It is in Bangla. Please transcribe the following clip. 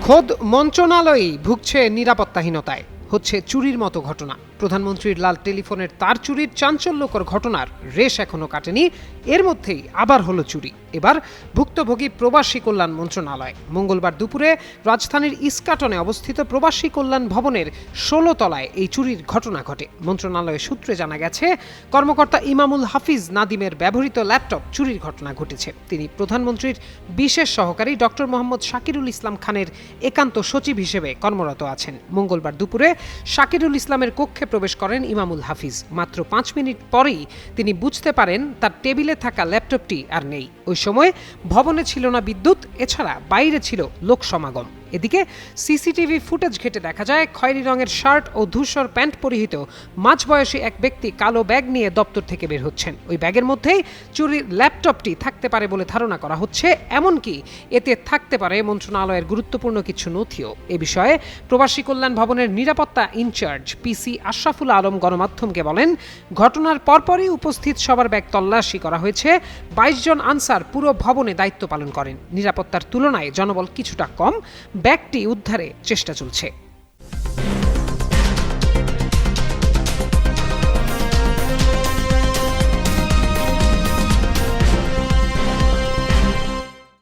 খোদ মন্ত্রণালয়ই ভুগছে নিরাপত্তাহীনতায়, হচ্ছে চুরির মতো ঘটনা। প্রধানমন্ত্রীর লাল টেলিফোনের তার চুরির চাঞ্চল্যকর ঘটনার রেশ এখনো কাটেনি, এর মধ্যেই আবার হলো চুরি। এবার ভুক্তভোগী প্রবাসী কল্যাণ মন্ত্রণালয়। মঙ্গলবার দুপুরে রাজধানীর ইস্কাটনে অবস্থিত প্রবাসী কল্যাণ ভবনের ১৬ তলায় এই চুরির ঘটনা ঘটে। মন্ত্রণালয়ের সূত্রে জানা গেছে, কর্মকর্তা ইমামুল হাফিজ নাদিমের ব্যবহৃত ল্যাপটপ চুরির ঘটনা ঘটেছে। তিনি প্রধানমন্ত্রীর বিশেষ সহকারী ডক্টর মোহাম্মদ শাকিরুল ইসলাম খানের একান্ত সচিব হিসেবে কর্মরত আছেন। মঙ্গলবার দুপুরে শাকিরুল ইসলামের কক্ষে প্রবেশ করেন ইমামুল হাফিজ। মাত্র ৫ মিনিট পরেই তিনি বুঝতে পারেন তার টেবিলে থাকা ল্যাপটপটি আর নেই। ওই সময় ভবনে ছিল না বিদ্যুৎ, এছাড়া বাইরে ছিল লোক সমাগম। এদিকে সিসিটিভি ফুটেজ ঘেটে দেখা যায়, খয়েরি রঙের শার্ট ও ধূসর প্যান্ট পরিহিত মাঝবয়সী এক ব্যক্তি কালো ব্যাগ নিয়ে দপ্তর থেকে বের হচ্ছেন। ওই ব্যাগের মধ্যেই চুরির ল্যাপটপটি থাকতে পারে বলে ধারণা করা হচ্ছে, এমনকি এতে থাকতে পারে মন্ত্রণালয়ের গুরুত্বপূর্ণ কিছু নথিও। এ বিষয়ে প্রবাসী কল্যাণ ভবনের নিরাপত্তা ইনচার্জ পিসি আশরাফুল আলম গণমাধ্যমকে বলেন, ঘটনার পরপরই উপস্থিত সবার ব্যাগ তল্লাশি করা হয়েছে। ২২ জন আনসার পুরো ভবনে দায়িত্ব পালন করেন। নিরাপত্তার তুলনায় জনবল কিছুটা কম, ব্যাগটি উদ্ধারে চেষ্টা চলছে।